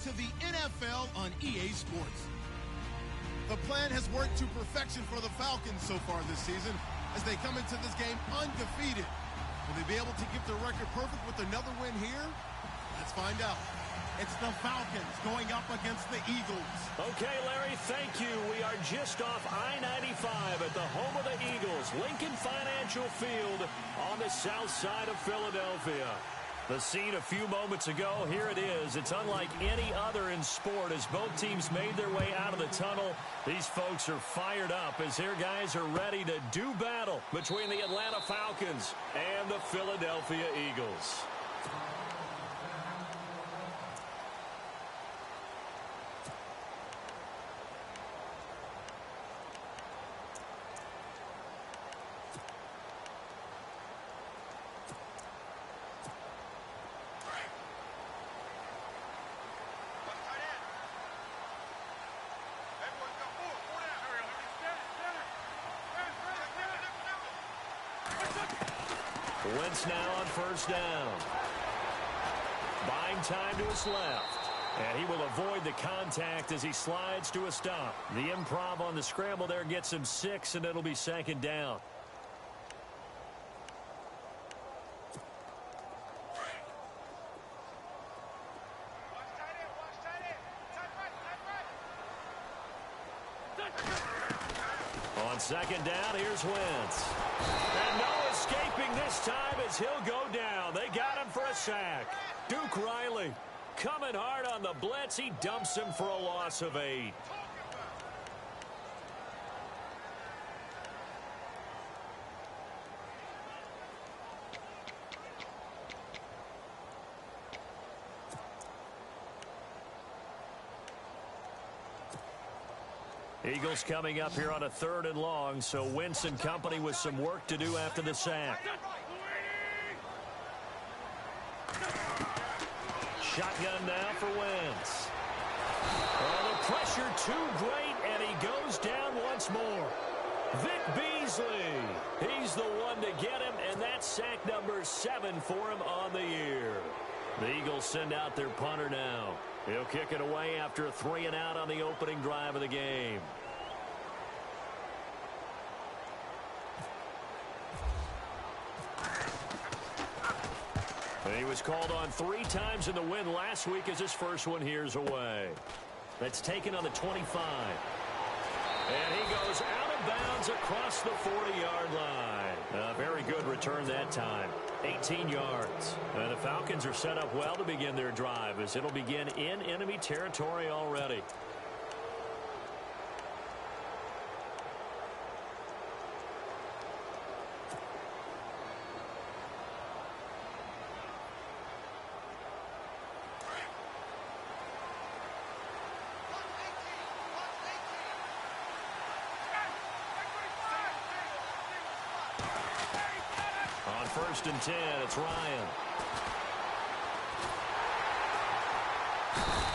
to the NFL on EA Sports. The plan has worked to perfection for the Falcons so far this season as they come into this game undefeated. Will they be able to keep their record perfect with another win here? Let's find out. It's the Falcons going up against the Eagles. Okay, Larry, thank you. We are just off I-95 at the home of the Eagles, Lincoln Financial Field on the south side of Philadelphia. The scene a few moments ago, here it is. It's unlike any other in sport as both teams made their way out of the tunnel. These folks are fired up as their guys are ready to do battle between the Atlanta Falcons and the Philadelphia Eagles. Wentz now on first down. Buying time to his left. And he will avoid the contact as he slides to a stop. The improv on the scramble there gets him 6, and it'll be second down. On second down, here's Wentz. And no escaping this time as he'll go down. They got him for a sack. Duke Riley coming hard on the blitz. He dumps him for a loss of 8. Eagles coming up here on a 3rd and long, so Wentz and company with some work to do after the sack. Shotgun now for Wentz. Oh, the pressure too great, and he goes down once more. Vic Beasley, he's the one to get him, and that's sack number 7 for him on the year. The Eagles send out their punter now. He'll kick it away after a 3-and-out on the opening drive of the game. He was called on 3 times in the win last week as his first one here's away. That's taken on the 25. And he goes out of bounds across the 40-yard line. A very good return that time. 18 yards. The Falcons are set up well to begin their drive as it'll begin in enemy territory already. On 1st and 10, it's Ryan.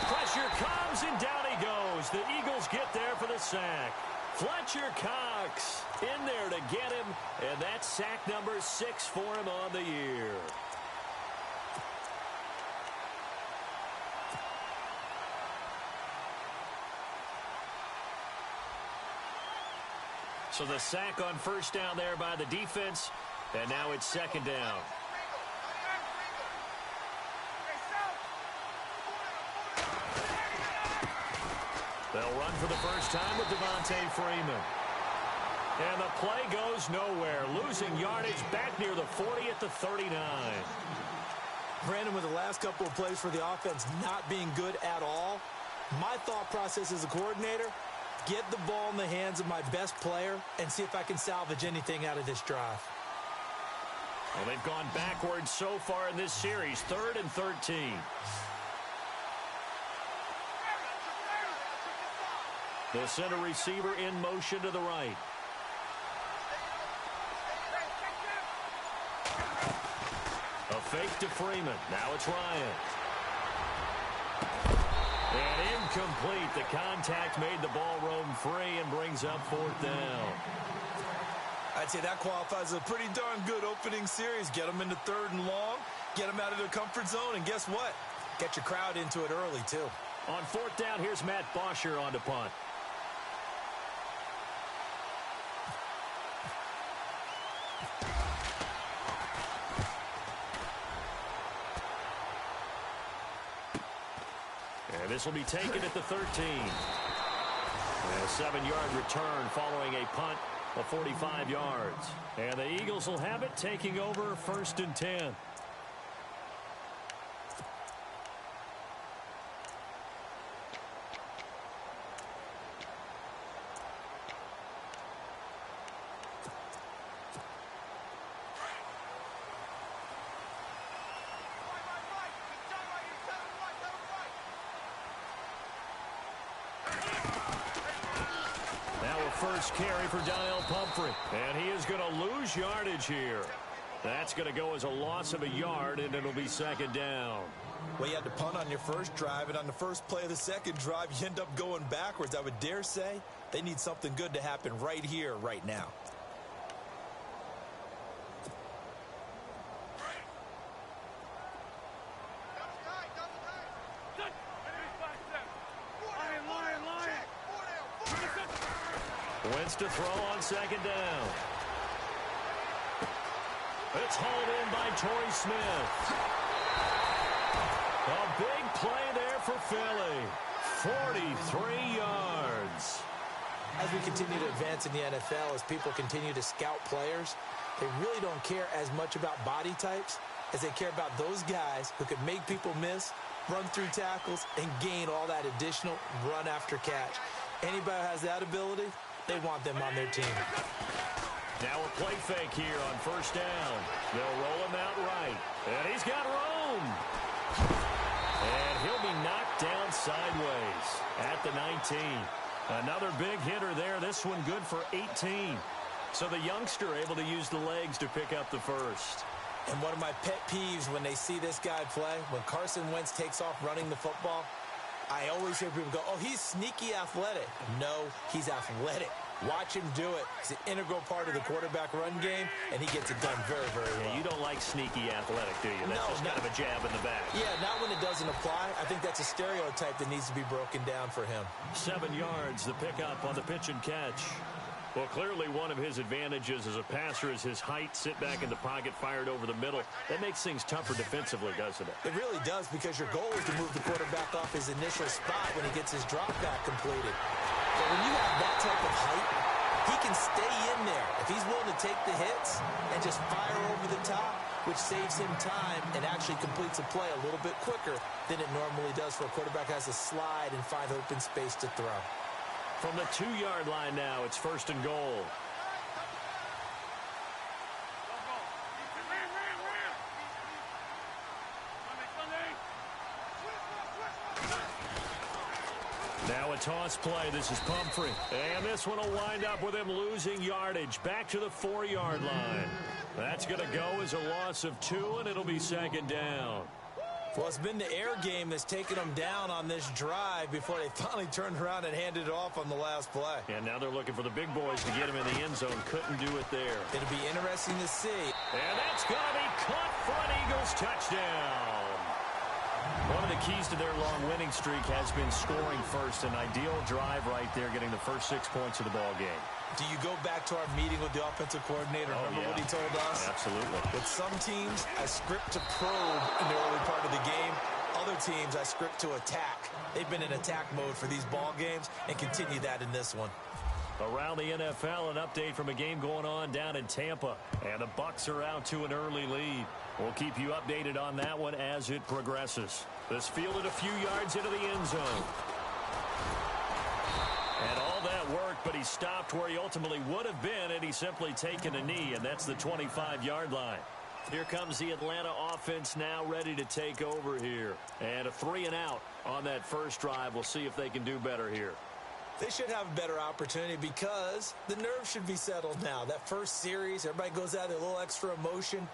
Pressure comes, and down he goes. The Eagles get there for the sack. Fletcher Cox in there to get him, and that's sack number 6 for him on the year. So the sack on first down there by the defense, and now it's second down. They'll run for the first time with Devontae Freeman. And the play goes nowhere. Losing yardage back near the 40 at the 39. Brandon, with the last couple of plays for the offense not being good at all, my thought process as a coordinator, get the ball in the hands of my best player and see if I can salvage anything out of this drive. Well, they've gone backwards so far in this series, 3rd and 13. The center receiver in motion to the right. A fake to Freeman. Now it's Ryan. And incomplete. The contact made the ball roam free and brings up 4th down. I'd say that qualifies as a pretty darn good opening series. Get them into 3rd and long, get them out of their comfort zone, and guess what? Get your crowd into it early, too. On fourth down, here's Matt Bosher on to punt. And this will be taken at the 13. And a 7-yard return following a punt of 45 yards. And the Eagles will have it, taking over 1st and 10. First carry for Daniel Pumphrey. And he is going to lose yardage here. That's going to go as a loss of a yard, and it'll be 2nd down. Well, you had to punt on your first drive, and on the first play of the second drive, you end up going backwards. I would dare say they need something good to happen right here, right now. Wentz to throw on 2nd down. It's hauled in by Torrey Smith. A big play there for Philly. 43 yards. As we continue to advance in the NFL, as people continue to scout players, they really don't care as much about body types as they care about those guys who can make people miss, run through tackles, and gain all that additional run after catch. Anybody who has that ability, they want them on their team. Now a play fake here on 1st down. They'll roll him out right. And he's got room. And he'll be knocked down sideways at the 19. Another big hitter there. This one good for 18. So the youngster able to use the legs to pick up the first. And one of my pet peeves when they see this guy play, when Carson Wentz takes off running the football, I always hear people go, oh, he's sneaky athletic. No, he's athletic. Watch him do it. He's an integral part of the quarterback run game, and he gets it done very, very well. Yeah, you don't like sneaky athletic, do you? That's just kind of a jab in the back. Yeah, not when it doesn't apply. I think that's a stereotype that needs to be broken down for him. 7 yards, the pickup on the pitch and catch. Well, clearly one of his advantages as a passer is his height. Sit back in the pocket, fired over the middle. That makes things tougher defensively, doesn't it? It really does, because your goal is to move the quarterback off his initial spot when he gets his drop back completed. But when you have that type of height, he can stay in there if he's willing to take the hits and just fire over the top, which saves him time and actually completes a play a little bit quicker than it normally does for a quarterback who has to slide and find open space to throw. From the 2-yard line now, it's 1st and goal. Now a toss play. This is Pumphrey. And this one will wind up with him losing yardage. Back to the 4-yard line. That's going to go as a loss of 2, and it'll be 2nd down. Well, it's been the air game that's taken them down on this drive before they finally turned around and handed it off on the last play. And now they're looking for the big boys to get him in the end zone. Couldn't do it there. It'll be interesting to see. And that's going to be caught for an Eagles touchdown. One of the keys to their long winning streak has been scoring first. An ideal drive right there, getting the first 6 points of the ball game. Do you go back to our meeting with the offensive coordinator? Remember what he told us? Absolutely. With some teams, I script to probe in the early part of the game. Other teams, I script to attack. They've been in attack mode for these ball games and continue that in this one. Around the NFL, an update from a game going on down in Tampa. And the Bucs are out to an early lead. We'll keep you updated on that one as it progresses. This fielded a few yards into the end zone. And all that worked, but he stopped where he ultimately would have been, and he's simply taken a knee, and that's the 25-yard line. Here comes the Atlanta offense now ready to take over here. And a 3-and-out on that first drive. We'll see if they can do better here. They should have a better opportunity because the nerves should be settled now. That first series, everybody goes out with a little extra emotion.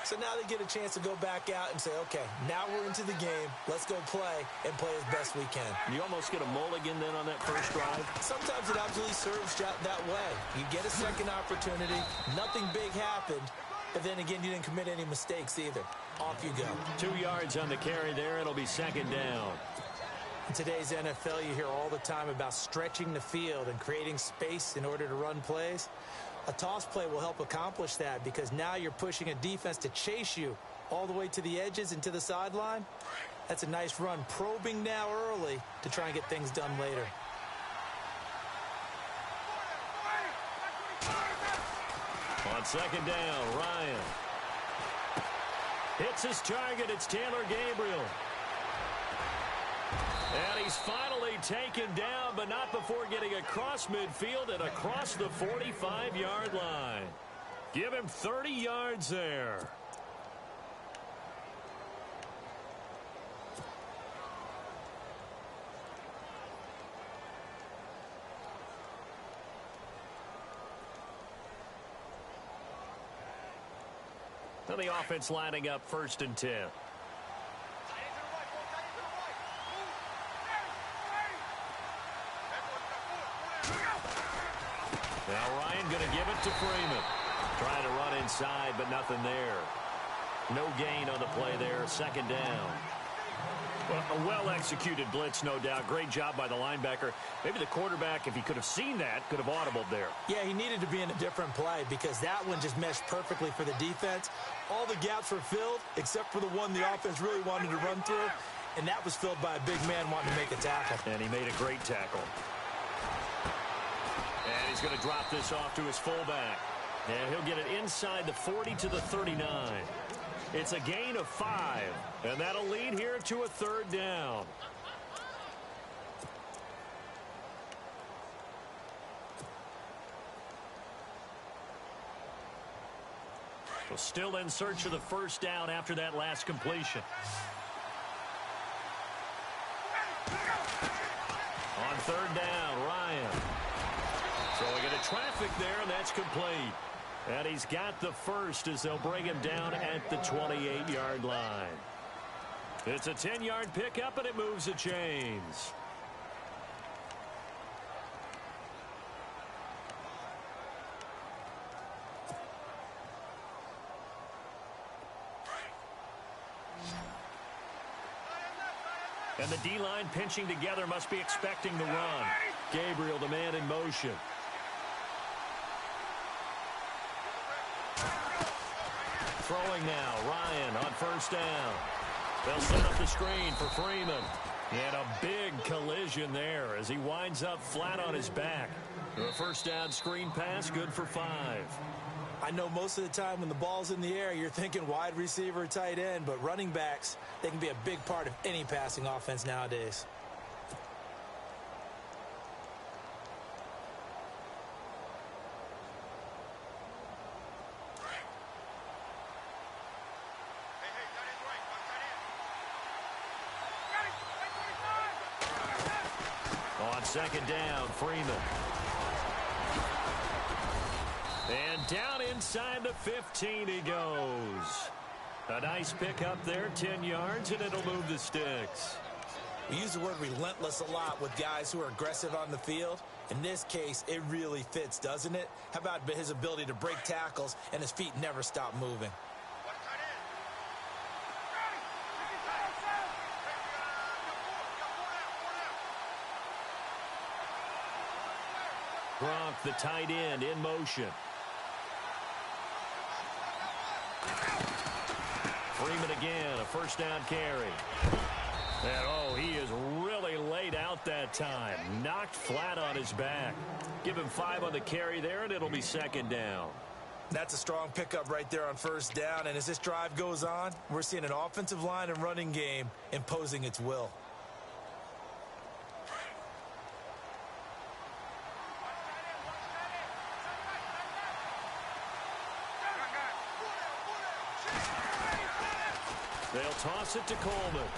So now they get a chance to go back out and say, okay, now we're into the game. Let's go play and play as best we can. You almost get a mulligan then on that first drive? Sometimes it absolutely serves that way. You get a second opportunity. Nothing big happened. But then again, you didn't commit any mistakes either. Off you go. 2 yards on the carry there. It'll be 2nd down. In today's NFL, you hear all the time about stretching the field and creating space in order to run plays. A toss play will help accomplish that because now you're pushing a defense to chase you all the way to the edges and to the sideline. That's a nice run, probing now early to try and get things done later. On second down, Ryan hits his target. It's Taylor Gabriel. And he's finally taken down, but not before getting across midfield and across the 45-yard line. Give him 30 yards there. So the offense lining up 1st and 10. Now Ryan going to give it to Freeman. Trying to run inside, but nothing there. No gain on the play there. 2nd down. Well, a well-executed blitz, no doubt. Great job by the linebacker. Maybe the quarterback, if he could have seen that, could have audibled there. Yeah, he needed to be in a different play because that one just meshed perfectly for the defense. All the gaps were filled except for the one the offense really wanted to run through, and that was filled by a big man wanting to make a tackle. And he made a great tackle. And he's going to drop this off to his fullback. And he'll get it inside the 40 to the 39. It's a gain of 5, and that'll lead here to a 3rd down. Well, still in search of the 1st down after that last completion. On 3rd down, Ryan. So we get a traffic there, and that's complete. And he's got the 1st as they'll bring him down at the 28-yard line. It's a 10-yard pickup, and it moves the chains. And the D-line pinching together must be expecting the run. Gabriel, the man in motion. Throwing now, Ryan on 1st down. They'll set up the screen for Freeman. And a big collision there as he winds up flat on his back. The 1st down screen pass, good for 5. I know most of the time when the ball's in the air, you're thinking wide receiver, tight end, but running backs, they can be a big part of any passing offense nowadays. On 2nd down, Freeman. And down inside the 15 he goes. A nice pickup there, 10 yards, and it'll move the sticks. We use the word relentless a lot with guys who are aggressive on the field. In this case, it really fits, doesn't it? How about his ability to break tackles and his feet never stop moving? Gronk, the tight end, in motion. Freeman again, a 1st down carry. And, oh, he is really laid out that time. Knocked flat on his back. Give him 5 on the carry there, and it'll be 2nd down. That's a strong pickup right there on 1st down. And as this drive goes on, we're seeing an offensive line and running game imposing its will. They'll toss it to Coleman.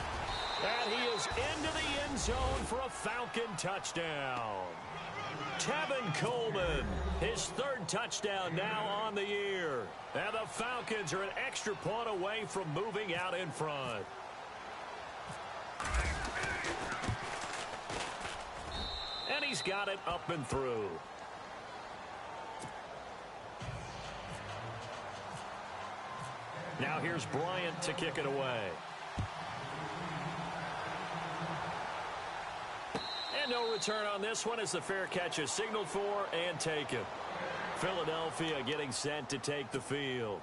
And he is into the end zone for a Falcon touchdown. Tevin Coleman, his 3rd touchdown now on the year. And the Falcons are an extra point away from moving out in front. And he's got it up and through. Now here's Bryant to kick it away. no return on this one as the fair catch is signaled for and taken. Philadelphia getting set to take the field.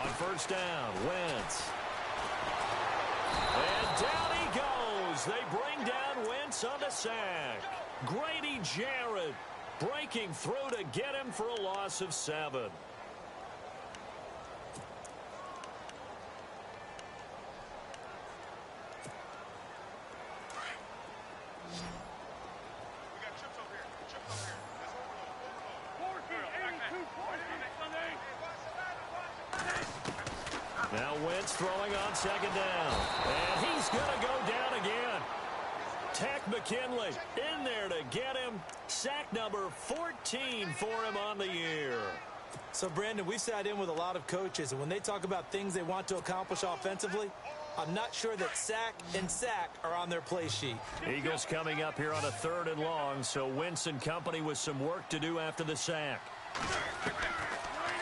On first down, Wentz. And down he goes. They bring down Wentz on the sack. Grady Jarrett breaking through to get him for a loss of 7. Now Wentz throwing on second down. And he's going to go down again. Tech McKinley in there to get him. Sack number 14 for him on the year. So, Brandon, we've sat in with a lot of coaches, and when they talk about things they want to accomplish offensively, I'm not sure that sack and sack are on their play sheet. Eagles coming up here on a 3rd and long, so Wentz and company with some work to do after the sack.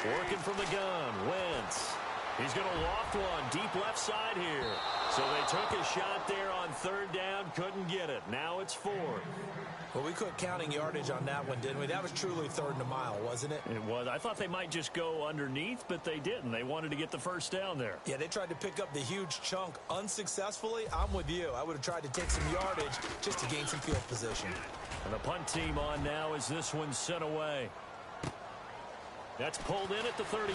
Working from the gun, Wentz. He's going to loft one deep left side here. So they took a shot there on 3rd down, couldn't get it. Now it's 4th. Well, we quit counting yardage on that one, didn't we? That was truly 3rd and a mile, wasn't it? It was. I thought they might just go underneath, but they didn't. They wanted to get the first down there. Yeah, they tried to pick up the huge chunk unsuccessfully. I'm with you. I would have tried to take some yardage just to gain some field position. And the punt team on now as this one's sent away. That's pulled in at the 32.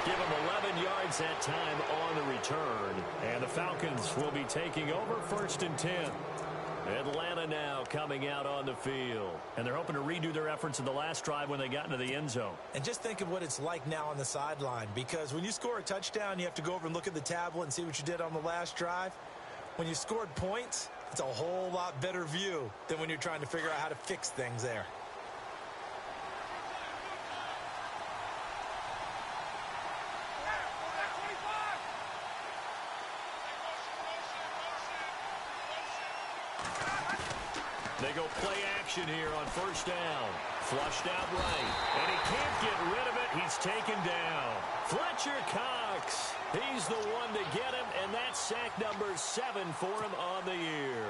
Give them 11 yards that time on the return. And the Falcons will be taking over 1st and 10. Atlanta now coming out on the field. And they're hoping to redo their efforts in the last drive when they got into the end zone. And just think of what it's like now on the sideline. Because when you score a touchdown, you have to go over and look at the tablet and see what you did on the last drive. When you scored points, it's a whole lot better view than when you're trying to figure out how to fix things there. They go play action here on 1st down. Flushed out right. And he can't get rid of it. He's taken down. Fletcher Cox. He's the one to get him, and that's sack number 7 for him on the year.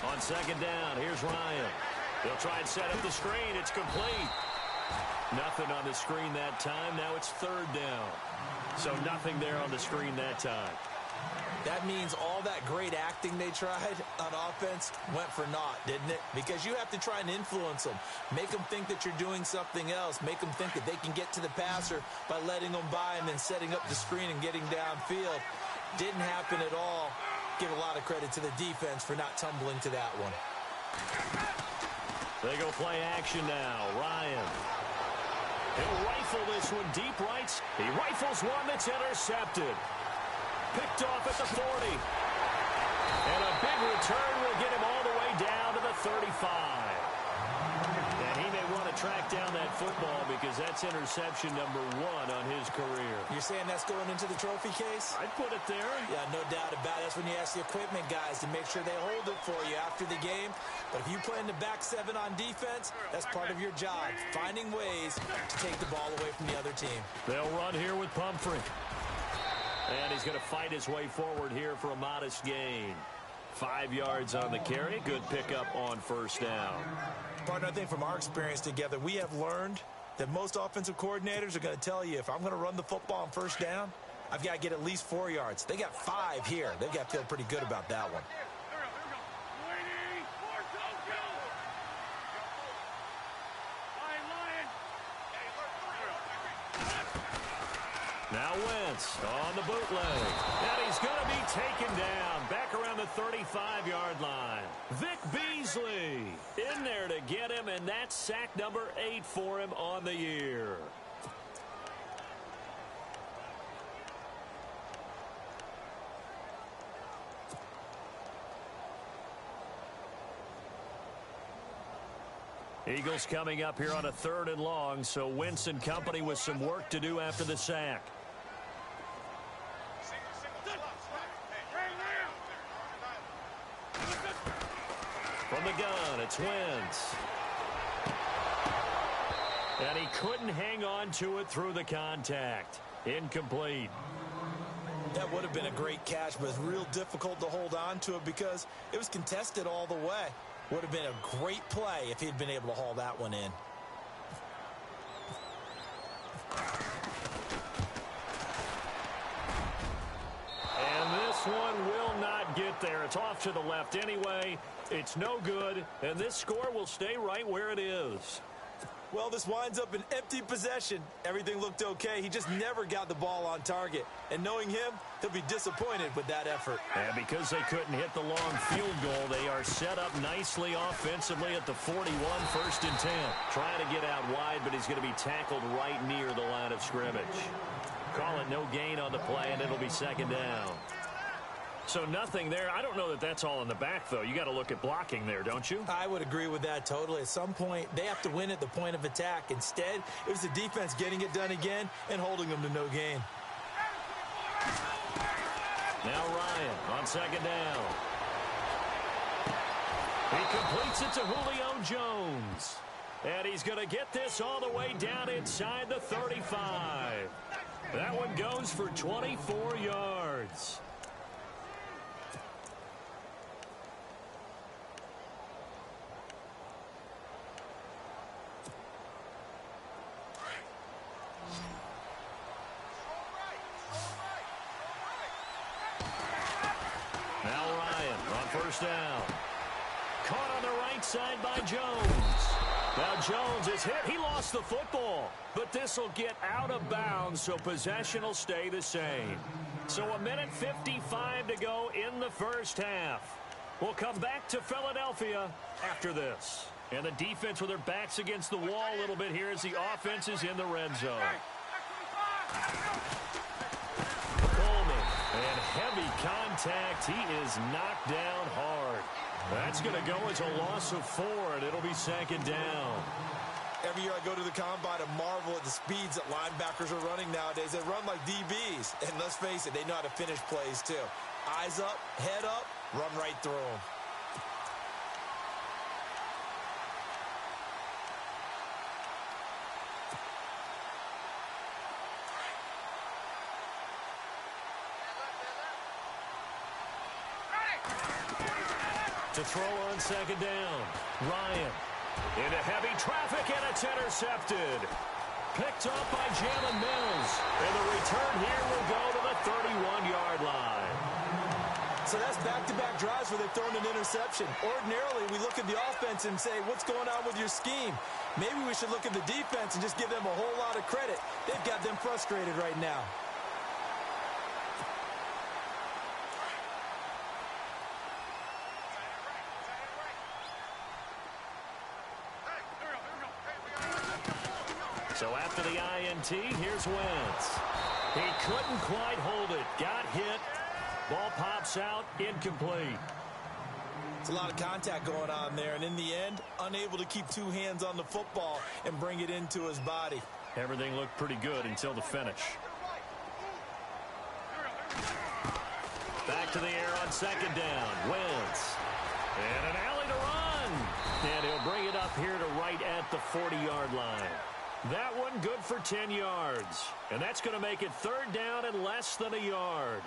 On 2nd down, here's Ryan. They'll try and set up the screen. It's complete. Nothing on the screen that time. Now it's 3rd down. So nothing there on the screen that time. That means all that great acting they tried on offense went for naught, didn't it? Because you have to try and influence them. Make them think that you're doing something else. Make them think that they can get to the passer by letting them by and then setting up the screen and getting downfield. Didn't happen at all. Give a lot of credit to the defense for not tumbling to that one. They go play action now. Ryan. He'll rifle this one deep right. He rifles one that's intercepted. Picked off at the 40. And a big return will get him all the way down to the 35. And he may want to track down that football because that's interception number 1 on his career. You're saying that's going into the trophy case? I'd put it there. Yeah, no doubt about it. That's when you ask the equipment guys to make sure they hold it for you after the game. But if you play in the back 7 on defense, that's part of your job, finding ways to take the ball away from the other team. They'll run here with Pumphrey. And he's going to fight his way forward here for a modest gain. 5 yards on the carry. Good pickup on 1st down. Partner, I think from our experience together, we have learned that most offensive coordinators are going to tell you, if I'm going to run the football on 1st down, I've got to get at least 4 yards. They got 5 here. They've got to feel pretty good about that one. Now Wentz on the bootleg. And he's going to be taken down back around the 35-yard line. Vic Beasley in there to get him, and that's sack number 8 for him on the year. Eagles coming up here on a 3rd and long, so Wentz and company with some work to do after the sack. From the gun, it's Wentz. And he couldn't hang on to it through the contact. Incomplete. That would have been a great catch, but it's real difficult to hold on to it because it was contested all the way. Would have been a great play if he'd been able to haul that one in. And this one will not get there. It's off to the left anyway. It's no good, and this score will stay right where it is. Well, this winds up an empty possession. Everything looked okay. He just never got the ball on target. And knowing him, he'll be disappointed with that effort. And because they couldn't hit the long field goal, they are set up nicely offensively at the 41, 1st and 10. Trying to get out wide, but he's going to be tackled right near the line of scrimmage. Call it no gain on the play, and it'll be 2nd down. So nothing there. I don't know that that's all in the back, though. You got to look at blocking there, don't you? I would agree with that totally. At some point, they have to win at the point of attack. Instead, it was the defense getting it done again and holding them to no gain. Now Ryan on 2nd down. He completes it to Julio Jones. And he's going to get this all the way down inside the 35. That one goes for 24 yards. Now Ryan on 1st down. Caught on the right side by Jones. Now Jones is hit. He lost the football. But this will get out of bounds, so possession will stay the same. So 1:55 to go in the 1st half. We'll come back to Philadelphia after this. And the defense with their backs against the wall a little bit here as the offense is in the red zone. Coleman, and heavy contact. He is knocked down hard. That's going to go as a loss of 4, and it'll be 2nd down. Every year I go to the combine and marvel at the speeds that linebackers are running nowadays. They run like DBs. And let's face it, they know how to finish plays too. Eyes up, head up, run right through them. To throw on 2nd down. Ryan into heavy traffic, and it's intercepted. Picked up by Jalen Mills. And the return here will go to the 31-yard line. So that's back-to-back drives where they've thrown an interception. Ordinarily, we look at the offense and say, what's going on with your scheme? Maybe we should look at the defense and just give them a whole lot of credit. They've got them frustrated right now. So after the INT, here's Wentz. He couldn't quite hold it. Got hit. Ball pops out. Incomplete. It's a lot of contact going on there, and in the end, unable to keep 2 hands on the football and bring it into his body. Everything looked pretty good until the finish. Back to the air on 2nd down. Wentz. And an alley to run. And he'll bring it up here to right at the 40-yard line. That one good for 10 yards. And that's going to make it 3rd down and less than a yard.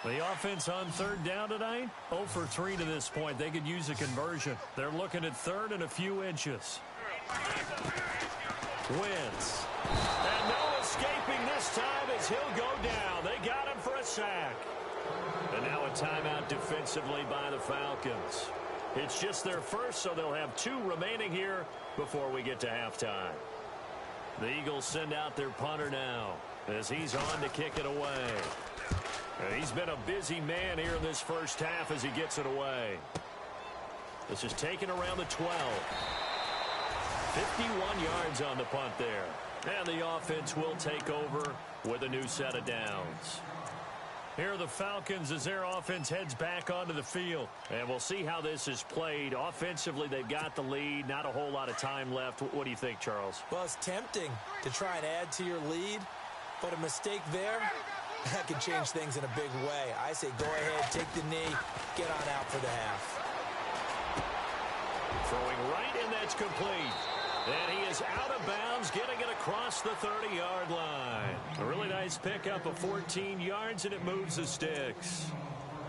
The offense on 3rd down tonight, 0 for 3 to this point. They could use a conversion. They're looking at 3rd and a few inches. Wentz. And no escaping this time as he'll go down. They got him for a sack. And now a timeout defensively by the Falcons. It's just their first, so they'll have 2 remaining here before we get to halftime. The Eagles send out their punter now as he's on to kick it away. And he's been a busy man here in this first half as he gets it away. This is taken around the 12. 51 yards on the punt there. And the offense will take over with a new set of downs. Here are the Falcons as their offense heads back onto the field. And we'll see how this is played. Offensively, they've got the lead. Not a whole lot of time left. What do you think, Charles? Well, it's tempting to try and add to your lead, but a mistake there, that can change things in a big way. I say go ahead, take the knee, get on out for the half. Throwing right, and that's complete. And he is out of bounds, getting it across the 30-yard line. A really nice pickup of 14 yards, and it moves the sticks.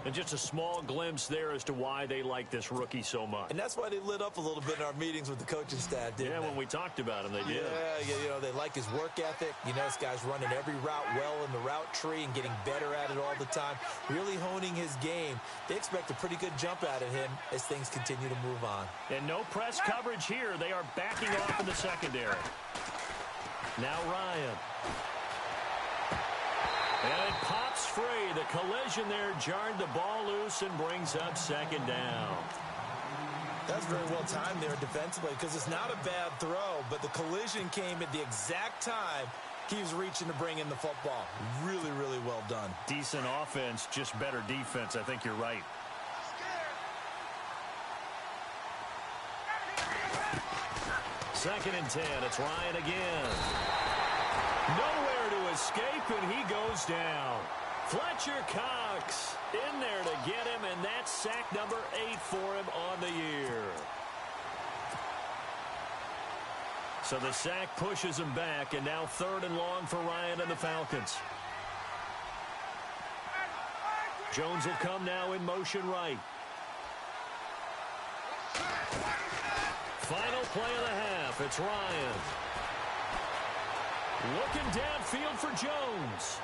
And just a small glimpse there as to why they like this rookie so much. And that's why they lit up a little bit in our meetings with the coaching staff, didn't they? Yeah, when we talked about him, they did. Yeah, you know, they like his work ethic. You know, this guy's running every route well in the route tree and getting better at it all the time, really honing his game. They expect a pretty good jump out of him as things continue to move on. And no press coverage here. They are backing off in the secondary. Now Ryan. And it pops free. The collision there jarred the ball loose and brings up second down. That's very well timed there defensively because it's not a bad throw, but the collision came at the exact time he was reaching to bring in the football. Really, really well done. Decent offense, just better defense. I think you're right. Second and 10. It's Ryan again. Nowhere to escape, and he goes down. Fletcher Cox in there to get him, and that's sack number 8 for him on the year. So the sack pushes him back, and now 3rd and long for Ryan and the Falcons. Jones will come now in motion right. Final play of the half. It's Ryan. Looking downfield for Jones.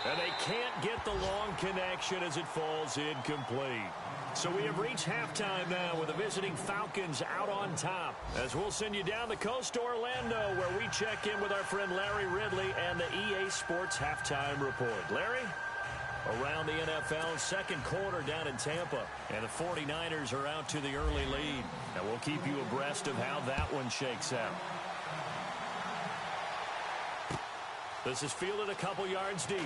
And they can't get the long connection as it falls incomplete. So we have reached halftime now with the visiting Falcons out on top. As we'll send you down the coast to Orlando, where we check in with our friend Larry Ridley and the EA Sports Halftime Report. Larry? Around the NFL, second quarter down in Tampa. And the 49ers are out to the early lead. And we'll keep you abreast of how that one shakes out. This is fielded a couple yards deep.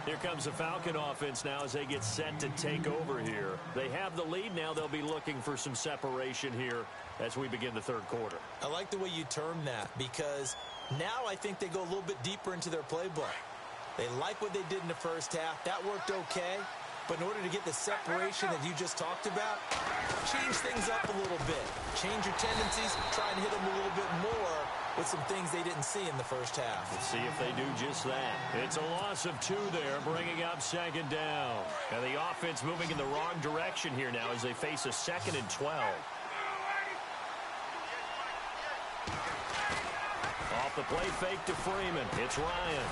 Here comes the Falcon offense now as they get set to take over here. They have the lead now. They'll be looking for some separation here as we begin the third quarter. I like the way you term that because now I think they go a little bit deeper into their playbook. They like what they did in the first half. That worked okay. But in order to get the separation that you just talked about, change things up a little bit. Change your tendencies. Try and hit them a little bit more with some things they didn't see in the first half. Let's see if they do just that. It's a loss of 2 there, bringing up second down. And the offense moving in the wrong direction here now as they face a 2nd and 12. Off the play fake to Freeman. It's Ryan.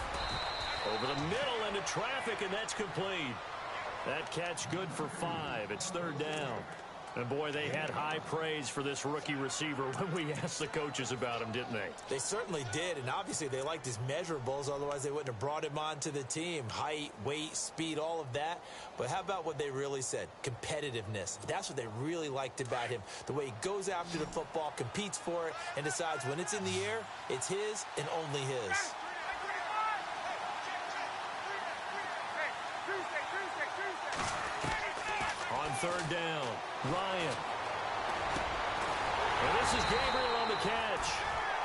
Over the middle into traffic, and that's complete. That catch good for 5. It's 3rd down. And, boy, they had high praise for this rookie receiver when we asked the coaches about him, didn't they? They certainly did, and obviously they liked his measurables. Otherwise, they wouldn't have brought him onto the team. Height, weight, speed, all of that. But how about what they really said? Competitiveness. That's what they really liked about him. The way he goes after the football, competes for it, and decides when it's in the air, it's his and only his. On 3rd down, Ryan. And this is Gabriel on the catch.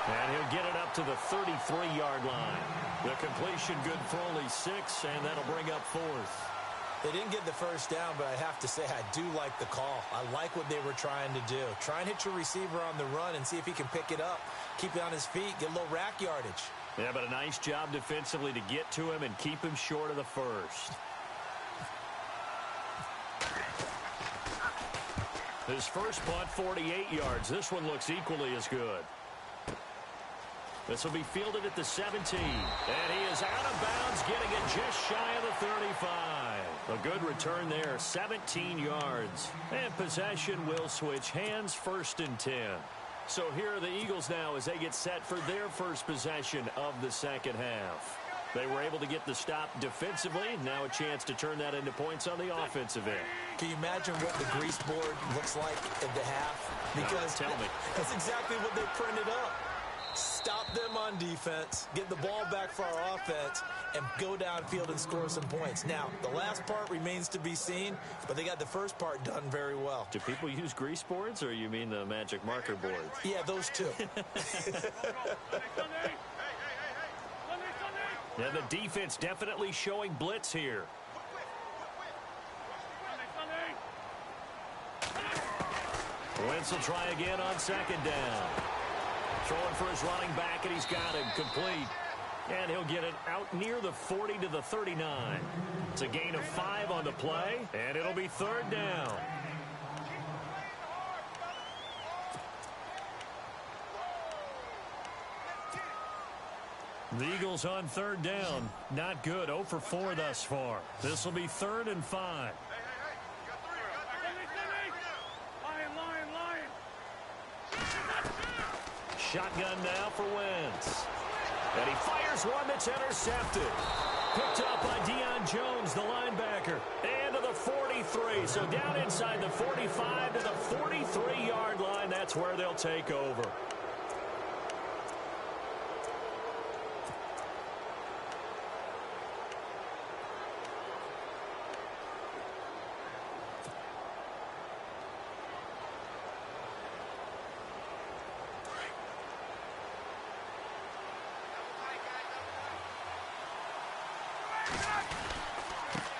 And he'll get it up to the 33-yard line. The completion good for only 6, and that'll bring up 4th. They didn't get the first down, but I have to say I do like the call. I like what they were trying to do. Try and hit your receiver on the run and see if he can pick it up. Keep it on his feet, get a little rack yardage. Yeah, but a nice job defensively to get to him and keep him short of the first. His first punt, 48 yards. This one looks equally as good. This will be fielded at the 17. And he is out of bounds, getting it just shy of the 35. A good return there, 17 yards. And possession will switch hands, 1st and 10. So here are the Eagles now as they get set for their first possession of the second half. They were able to get the stop defensively. Now a chance to turn that into points on the offensive end. Can you imagine what the grease board looks like at the half? Because tell me. That's exactly what they printed up. Stop them on defense, get the ball back for our offense, and go downfield and score some points. Now, the last part remains to be seen, but they got the first part done very well. Do people use grease boards, or you mean the magic marker boards? Yeah, those two. And the defense definitely showing blitz here. Wentz will try again on second down. Throwing for his running back, and he's got him complete. And he'll get it out near the 40 to the 39. It's a gain of 5 on the play, and it'll be third down. The Eagles on third down. Not good. 0 for 4 thus far. This will be 3rd and 5. Shotgun now for Wentz. And he fires one that's intercepted. Picked up by Deion Jones, the linebacker. And to the 43. So down inside the 45 to the 43-yard line. That's where they'll take over.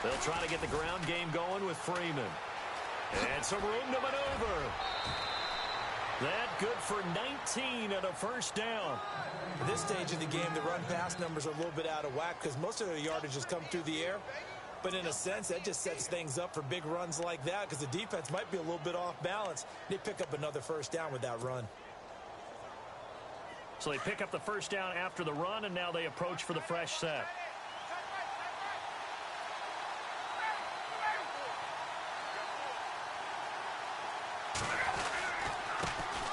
They'll try to get the ground game going with Freeman. And some room to maneuver. That good for 19 and a first down. At this stage of the game, the run-pass numbers are a little bit out of whack because most of their yardage has come through the air. But in a sense, that just sets things up for big runs like that because the defense might be a little bit off balance. They pick up another first down with that run. So they pick up the first down after the run, and now they approach for the fresh set.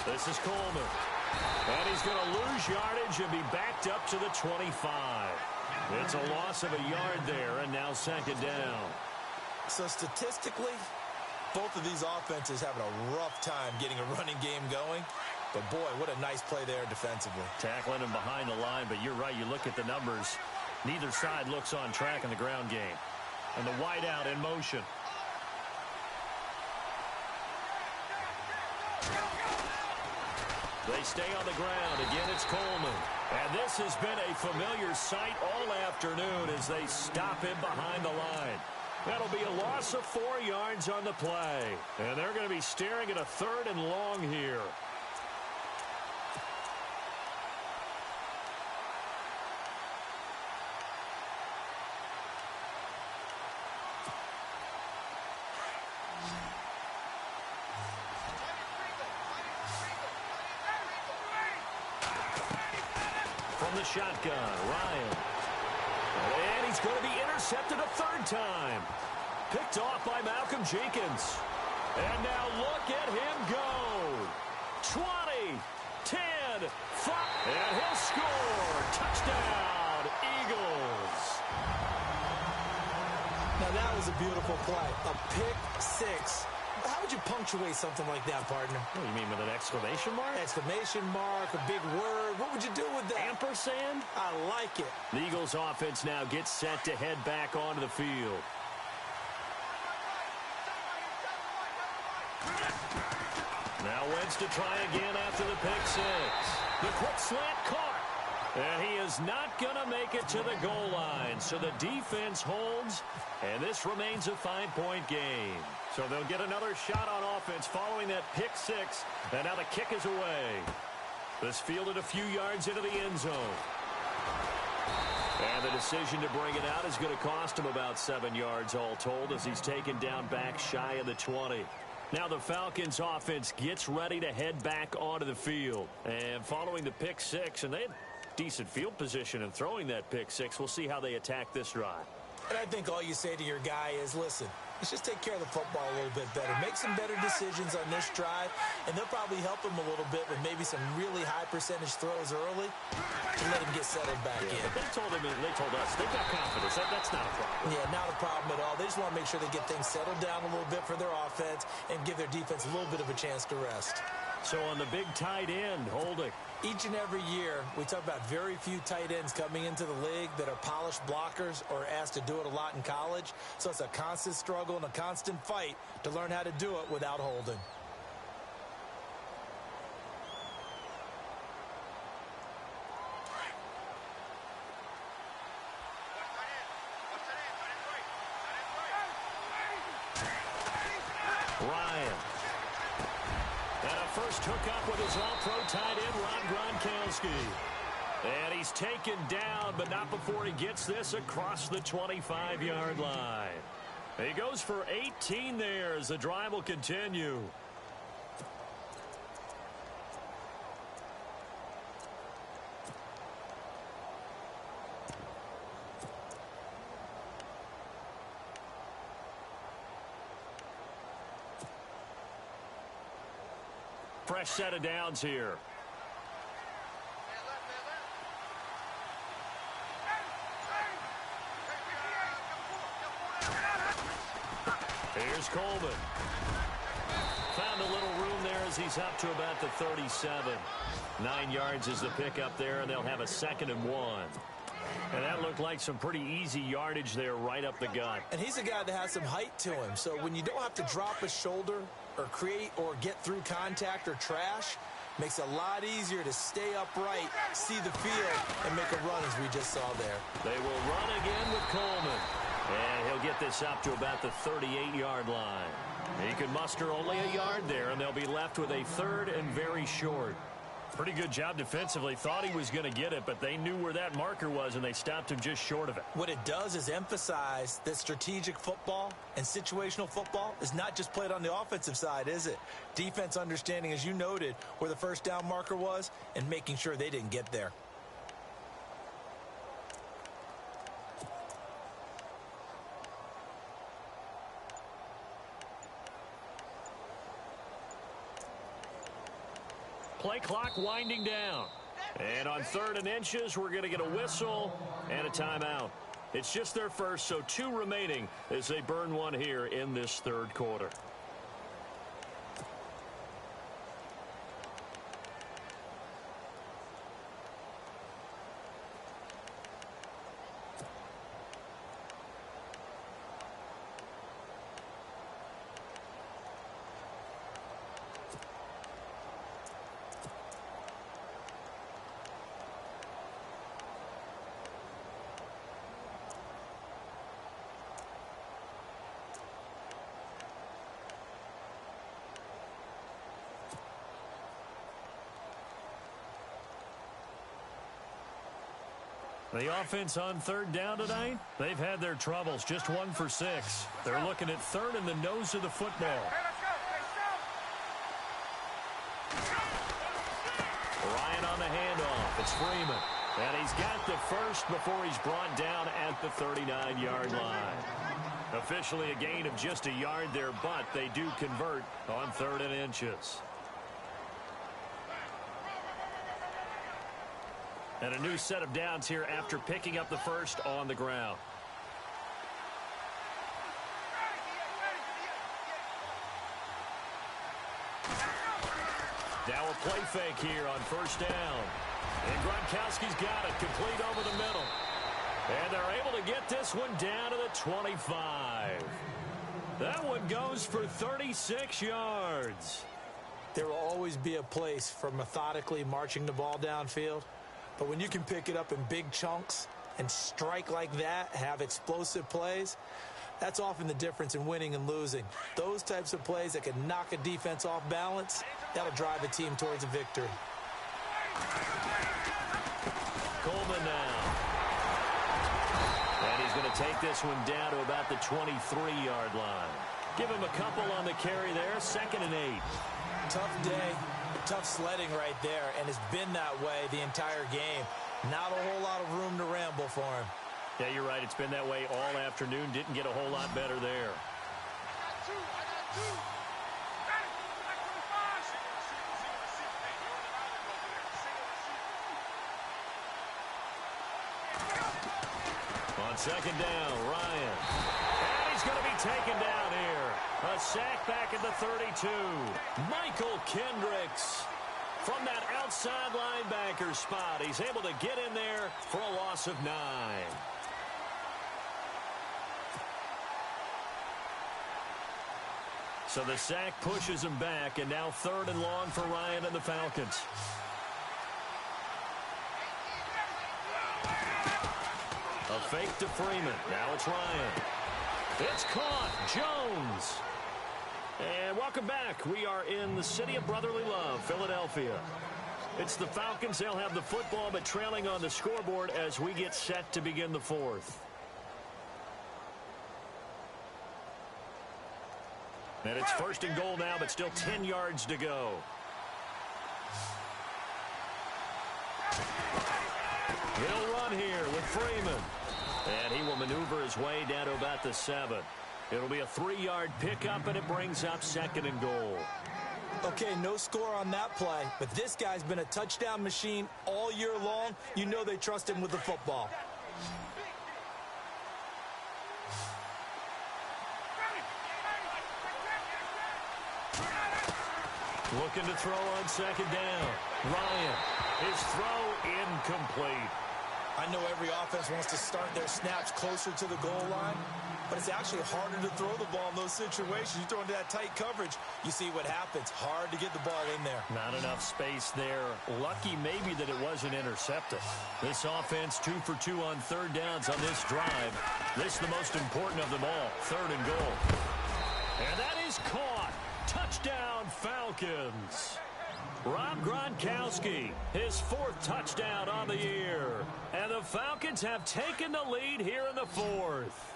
This is Coleman. And he's going to lose yardage and be backed up to the 25. It's a loss of a yard there, and now second down. So statistically, both of these offenses having a rough time getting a running game going. But, boy, what a nice play there defensively. Tackling him behind the line, but you're right. You look at the numbers. Neither side looks on track in the ground game. And the wideout in motion. They stay on the ground. Again, it's Coleman. And this has been a familiar sight all afternoon as they stop him behind the line. That'll be a loss of 4 yards on the play. And they're going to be staring at a 3rd and long here. From the shotgun, Ryan. And he's going to be intercepted a 3rd time. Picked off by Malcolm Jenkins. And now look at him go. 20, 10, 5, and he'll score. Touchdown, Eagles. Now that was a beautiful play. A pick 6. How would you punctuate something like that, partner? What do you mean, with an exclamation mark? Exclamation mark, a big word. What would you do with that? Ampersand? I like it. The Eagles offense now gets set to head back onto the field. Now Wentz to try again after the pick 6. The quick slant caught. And he is not going to make it to the goal line. So the defense holds, and this remains a 5-point game. So they'll get another shot on offense following that pick 6. And now the kick is away. This fielded a few yards into the end zone. And the decision to bring it out is going to cost him about 7 yards all told as he's taken down back shy of the 20. Now the Falcons offense gets ready to head back onto the field. And following the pick 6, and they had decent field position in throwing that pick 6. We'll see how they attack this drive. And I think all you say to your guy is, listen, let's just take care of the football a little bit better. Make some better decisions on this drive, and they'll probably help him a little bit with maybe some really high percentage throws early and let him get settled back in. But they told us they've got confidence. That's not a problem. Yeah, not a problem at all. They just want to make sure they get things settled down a little bit for their offense and give their defense a little bit of a chance to rest. So on the big tight end, holding. Each and every year, we talk about very few tight ends coming into the league that are polished blockers or asked to do it a lot in college. So it's a constant struggle and a constant fight to learn how to do it without holding. Ryan. And a first hookup with his all-pro tight end, Rob Gronkowski. And he's taken down, but not before he gets this across the 25-yard line. He goes for 18 there as the drive will continue. Fresh set of downs here. Here's Coleman. Found a little room there as he's up to about the 37. 9 yards is the pickup there, and they'll have a 2nd and 1. And that looked like some pretty easy yardage there right up the gut. And he's a guy that has some height to him. So when you don't have to drop a shoulder or create or get through contact or trash, makes it a lot easier to stay upright, see the field, and make a run as we just saw there. They will run again with Coleman. And he'll get this up to about the 38-yard line. He could muster only a yard there, and they'll be left with a 3rd and very short. Pretty good job defensively. Thought he was going to get it, but they knew where that marker was, and they stopped him just short of it. What it does is emphasize that strategic football and situational football is not just played on the offensive side, is it? Defense understanding, as you noted, where the first down marker was and making sure they didn't get there. Play clock winding down. And on 3rd and inches, we're going to get a whistle and a timeout. It's just their first, so 2 remaining as they burn one here in this 3rd quarter. The offense on 3rd down tonight, they've had their troubles. Just 1 for 6. They're looking at 3rd in the nose of the football. Ryan on the handoff. It's Freeman. And he's got the first before he's brought down at the 39-yard line. Officially a gain of just a yard there, but they do convert on 3rd and inches. And a new set of downs here after picking up the first on the ground. Now a play fake here on 1st down. And Gronkowski's got it, complete over the middle. And they're able to get this one down to the 25. That one goes for 36 yards. There will always be a place for methodically marching the ball downfield. But when you can pick it up in big chunks and strike like that, have explosive plays, that's often the difference in winning and losing. Those types of plays that can knock a defense off balance, that'll drive a team towards a victory. Coleman now. And he's going to take this one down to about the 23-yard line. Give him a couple on the carry there, 2nd and 8. Tough day. Tough sledding right there, and it's been that way the entire game. Not a whole lot of room to ramble for him. Yeah, you're right. It's been that way all afternoon. Didn't get a whole lot better there. On second down, Ryan. And he's going to be taken down here. A sack back at the 32. Michael Kendricks from that outside linebacker spot. He's able to get in there for a loss of 9. So the sack pushes him back, and now 3rd and long for Ryan and the Falcons. A fake to Freeman. Now it's Ryan. It's caught. Jones. And welcome back. We are in the city of brotherly love, Philadelphia. It's the Falcons. They'll have the football, but trailing on the scoreboard as we get set to begin the 4th. And it's 1st and goal now, but still 10 yards to go. He'll run here with Freeman. And he will maneuver his way down to about the 7. It'll be a 3-yard pickup, and it brings up 2nd and goal. Okay, no score on that play, but this guy's been a touchdown machine all year long. You know they trust him with the football. Looking to throw on 2nd down. Ryan, his throw incomplete. I know every offense wants to start their snaps closer to the goal line, but it's actually harder to throw the ball in those situations. You throw into that tight coverage, you see what happens. Hard to get the ball in there. Not enough space there. Lucky maybe that it wasn't intercepted. This offense 2 for 2 on 3rd downs on this drive. This is the most important of them all. 3rd and goal. And that is caught. Touchdown, Falcons. Rob Gronkowski, his 4th touchdown on the year. And the Falcons have taken the lead here in the 4th.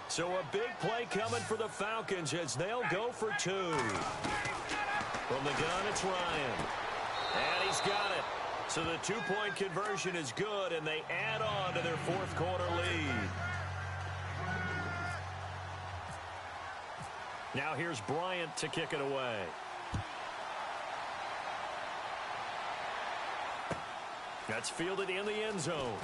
So a big play coming for the Falcons as they'll go for 2. From the gun, it's Ryan. And he's got it. So the 2-point conversion is good, and they add on to their 4th quarter lead. Now here's Bryant to kick it away. That's fielded in the end zone.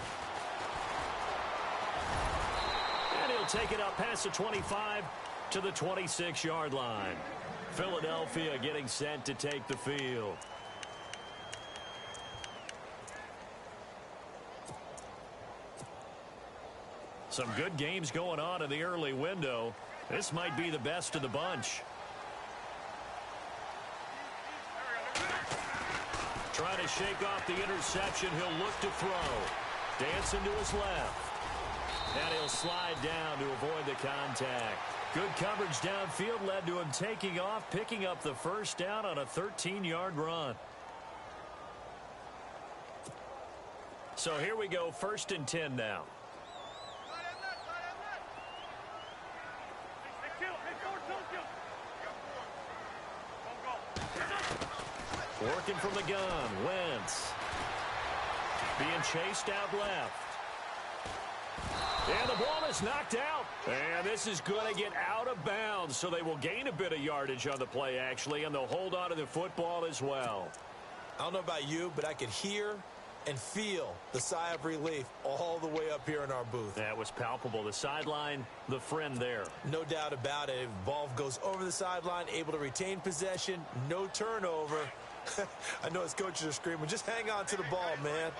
And he'll take it up past the 25 to the 26-yard line. Philadelphia getting set to take the field. Some good games going on in the early window. This might be the best of the bunch. Trying to shake off the interception. He'll look to throw. Dancing to his left. And he'll slide down to avoid the contact. Good coverage downfield led to him taking off, picking up the 1st down on a 13-yard run. So here we go, 1st and 10 now. Working from the gun, Wentz. Being chased out left. And the ball is knocked out. And this is going to get out of bounds, so they will gain a bit of yardage on the play, actually, and they'll hold on to the football as well. I don't know about you, but I could hear and feel the sigh of relief all the way up here in our booth. That was palpable. The sideline, the friend there. No doubt about it. Ball goes over the sideline, able to retain possession, no turnover. I know his coaches are screaming, just hang on to the ball, man.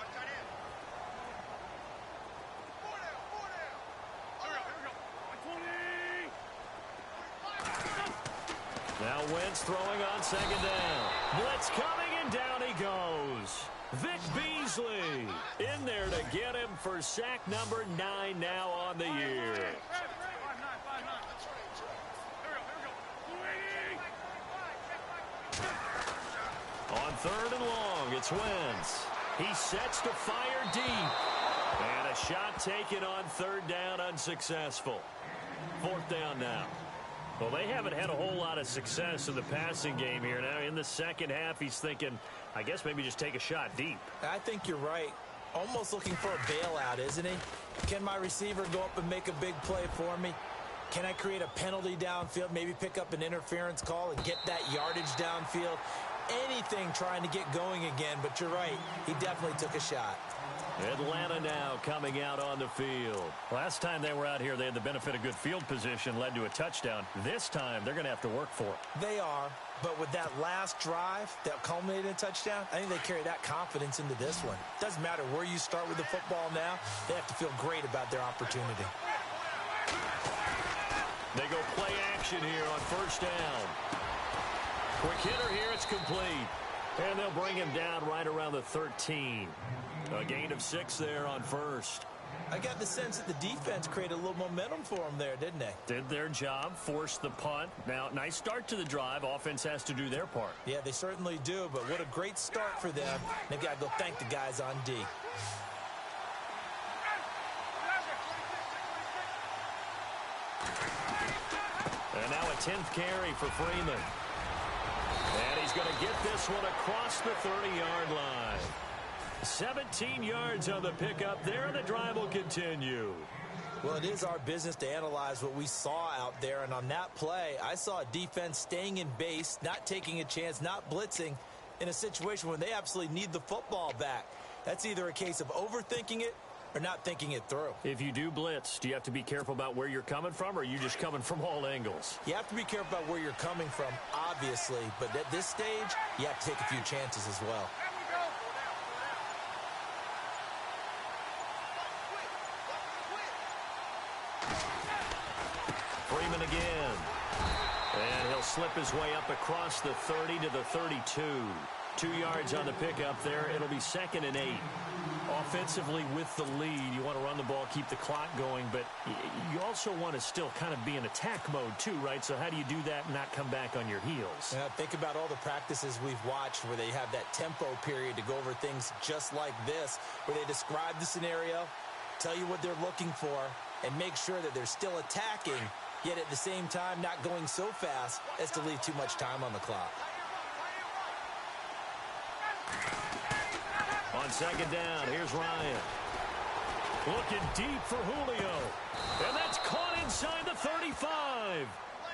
Now Wentz throwing on 2nd down. Blitz coming, and down he goes. Vic Beasley in there to get him for sack number 9 now on the year. On 3rd and long, it's Wentz. He sets to fire deep. And a shot taken on 3rd down, unsuccessful. 4th down now. Well, they haven't had a whole lot of success in the passing game here. Now, in the second half, he's thinking, I guess maybe just take a shot deep. I think you're right. Almost looking for a bailout, isn't he? Can my receiver go up and make a big play for me? Can I create a penalty downfield, maybe pick up an interference call and get that yardage downfield? Anything trying to get going again, but you're right. He definitely took a shot. Atlanta now coming out on the field. Last time they were out here, they had the benefit of good field position, led to a touchdown. This time, they're going to have to work for it. They are, but with that last drive that culminated in a touchdown, I think they carry that confidence into this one. Doesn't matter where you start with the football now, they have to feel great about their opportunity. They go play action here on first down. Quick hitter here, it's complete. And they'll bring him down right around the 13. A gain of 6 there on first. I got the sense that the defense created a little momentum for them there, didn't they? Did their job, forced the punt. Now, nice start to the drive. Offense has to do their part. Yeah, they certainly do, but what a great start for them. They've got to go thank the guys on D. And now a 10th carry for Freeman. And he's going to get this one across the 30-yard line. 17 yards on the pickup there, and the drive will continue. Well, it is our business to analyze what we saw out there, and on that play, I saw a defense staying in base, not taking a chance, not blitzing in a situation where they absolutely need the football back. That's either a case of overthinking it or not thinking it through. If you do blitz, do you have to be careful about where you're coming from, or are you just coming from all angles? You have to be careful about where you're coming from, obviously, but at this stage, you have to take a few chances as well. Freeman again. And he'll slip his way up across the 30 to the 32. 2 yards on the pickup there. It'll be 2nd and 8. Offensively with the lead, you want to run the ball, keep the clock going, but you also want to still kind of be in attack mode too, right? So how do you do that and not come back on your heels? Yeah, think about all the practices we've watched where they have that tempo period to go over things just like this, where they describe the scenario, tell you what they're looking for, and make sure that they're still attacking, yet at the same time not going so fast as to leave too much time on the clock. On 2nd down, here's Ryan. Looking deep for Julio. And that's caught inside the 35.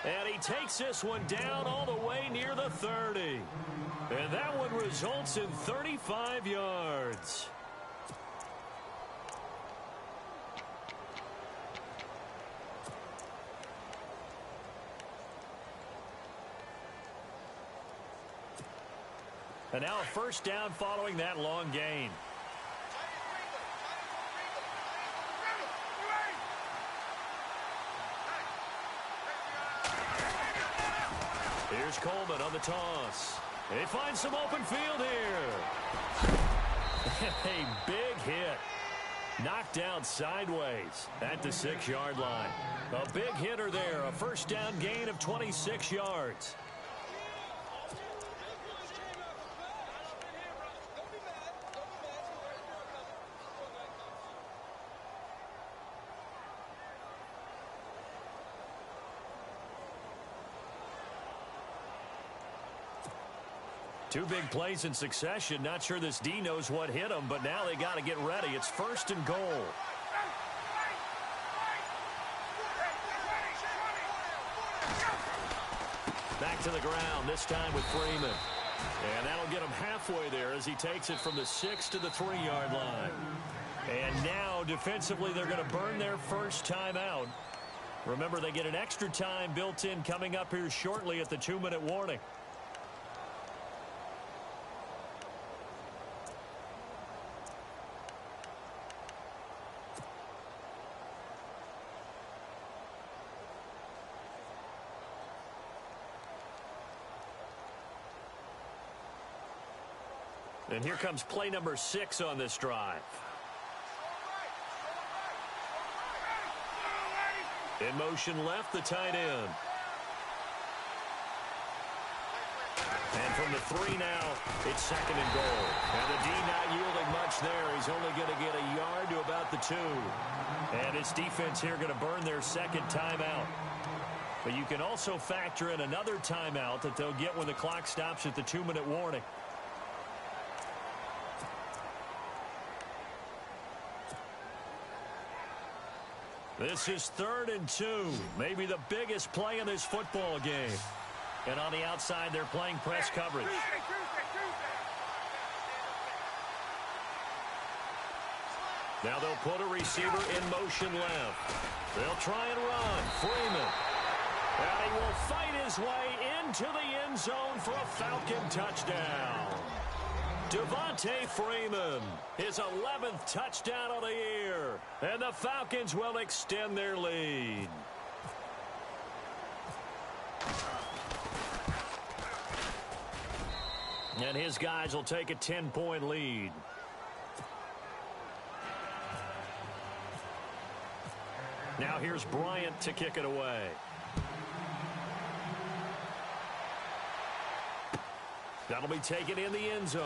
And he takes this one down all the way near the 30. And that one results in 35 yards. And now a first down following that long gain. Here's Coleman on the toss. They find some open field here. A big hit. Knocked down sideways at the 6-yard line. A big hitter there. A first down gain of 26 yards. Two big plays in succession. Not sure this D knows what hit him, but now they got to get ready. It's 1st and goal. Back to the ground, this time with Freeman. And that'll get him halfway there as he takes it from the 6 to the 3-yard line. And now, defensively, they're going to burn their first timeout. Remember, they get an extra time built in coming up here shortly at the 2-minute warning. And here comes play number 6 on this drive. In motion left, the tight end. And from the 3 now, it's 2nd and goal. And the D not yielding much there. He's only going to get a yard to about the 2. And his defense here going to burn their 2nd timeout. But you can also factor in another timeout that they'll get when the clock stops at the 2-minute warning. This is 3rd and 2. Maybe the biggest play in this football game. And on the outside, they're playing press coverage. Now they'll put a receiver in motion left. They'll try and run. Freeman. And he will fight his way into the end zone for a Falcon touchdown. Devontae Freeman, his 11th touchdown of the year. And the Falcons will extend their lead. And his guys will take a 10-point lead. Now here's Bryant to kick it away. That'll be taken in the end zone.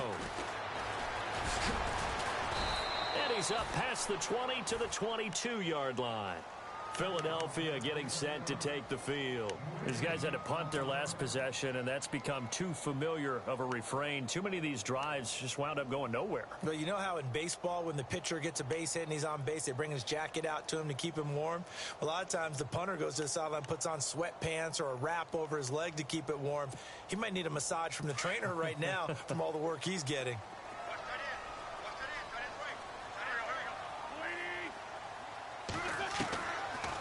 And he's up past the 20 to the 22-yard line. Philadelphia getting set to take the field. These guys had to punt their last possession, and that's become too familiar of a refrain. Too many of these drives just wound up going nowhere. Well, you know how in baseball, when the pitcher gets a base hit and he's on base, they bring his jacket out to him to keep him warm? A lot of times the punter goes to the sideline, puts on sweatpants or a wrap over his leg to keep it warm. He might need a massage from the trainer right now from all the work he's getting.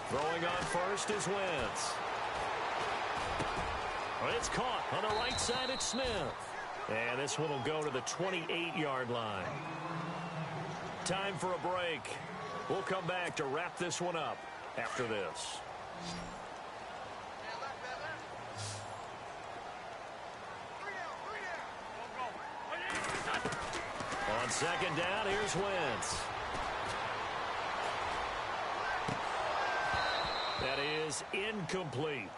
Throwing on first is Wentz. It's caught on the right side. It's Smith. And this one will go to the 28-yard line. Time for a break. We'll come back to wrap this one up after this. On second down, here's Wentz. That is incomplete.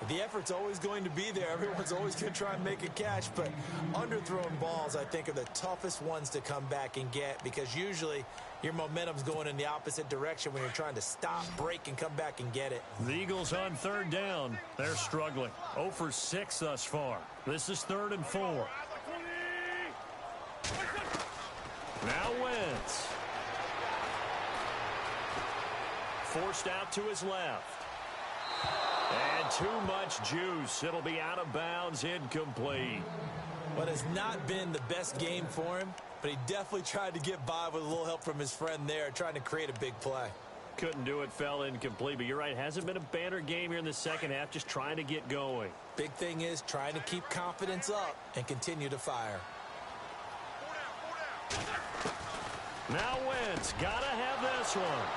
The effort's always going to be there. Everyone's always going to try and make a catch, but underthrown balls, I think, are the toughest ones to come back and get because usually your momentum's going in the opposite direction when you're trying to stop, break, and come back and get it. The Eagles on third down. They're struggling. 0 for 6 thus far. This is 3rd and 4. Now Wentz. Forced out to his left. And too much juice. It'll be out of bounds, incomplete. What has not been the best game for him, but he definitely tried to get by with a little help from his friend there, trying to create a big play. Couldn't do it, fell incomplete. But you're right, hasn't been a banner game here in the second half, just trying to get going. Big thing is trying to keep confidence up and continue to fire. Now Wentz, gotta have this one.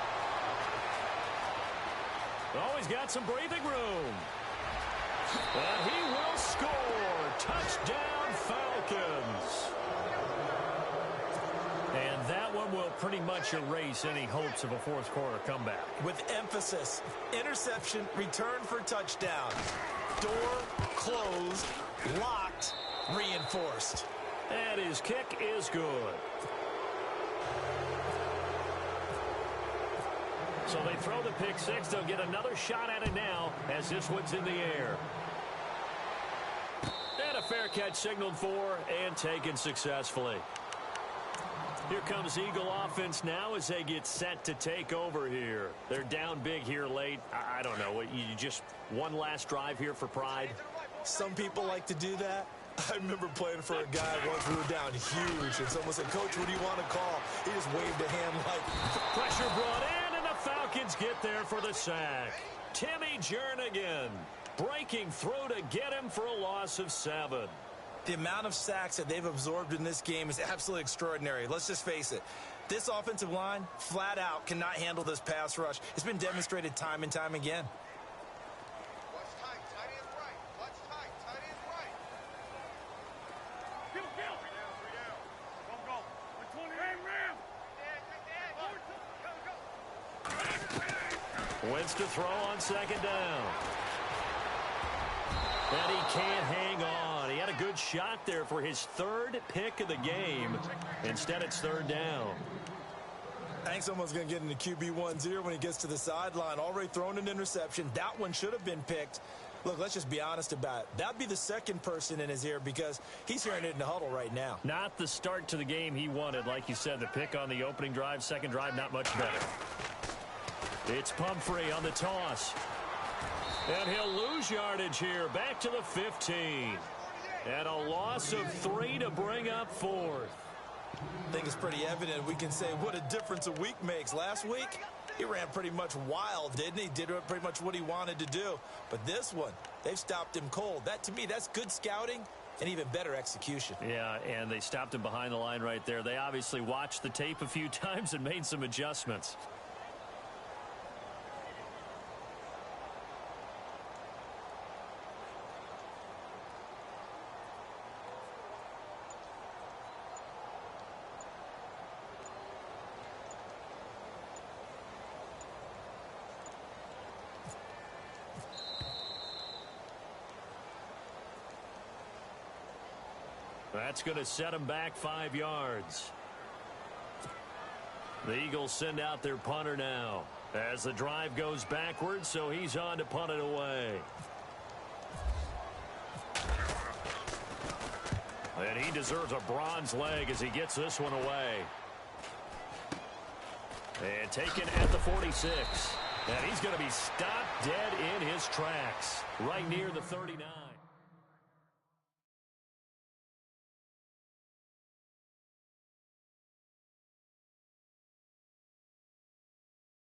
Oh, he's got some breathing room. And he will score. Touchdown, Falcons. And that one will pretty much erase any hopes of a fourth quarter comeback. With emphasis, interception, return for touchdown. Door closed, locked, reinforced. And his kick is good. So they throw the pick six. They'll get another shot at it now as this one's in the air. And a fair catch signaled for and taken successfully. Here comes Eagle offense now as they get set to take over here. They're down big here late. I don't know. You just one last drive here for pride? Some people like to do that. I remember playing for a guy once we were down huge, and someone said, "Coach, what do you want to call?" He just waved a hand like... Pressure brought in, and the Falcons get there for the sack. Timmy Jernigan breaking through to get him for a loss of 7. The amount of sacks that they've absorbed in this game is absolutely extraordinary. Let's just face it. This offensive line, flat out, cannot handle this pass rush. It's been demonstrated time and time again. Wentz to throw on second down. And he can't hang on. He had a good shot there for his 3rd pick of the game. Instead, it's 3rd down. I think someone's going to get into QB1's ear when he gets to the sideline. Already thrown an interception. That one should have been picked. Look, let's just be honest about it. That'd be the second person in his ear because he's hearing it in the huddle right now. Not the start to the game he wanted. Like you said, the pick on the opening drive, second drive, not much better. It's Pumphrey on the toss. And he'll lose yardage here. Back to the 15. And a loss of 3 to bring up 4th. I think it's pretty evident. We can say what a difference a week makes. Last week, he ran pretty much wild, didn't he? Did pretty much what he wanted to do. But this one, they've stopped him cold. That, to me, that's good scouting and even better execution. Yeah, and they stopped him behind the line right there. They obviously watched the tape a few times and made some adjustments. That's going to set him back 5 yards. The Eagles send out their punter now as the drive goes backwards, so he's on to punt it away. And he deserves a bronze leg as he gets this one away. And taken at the 46. And he's going to be stopped dead in his tracks right near the 39.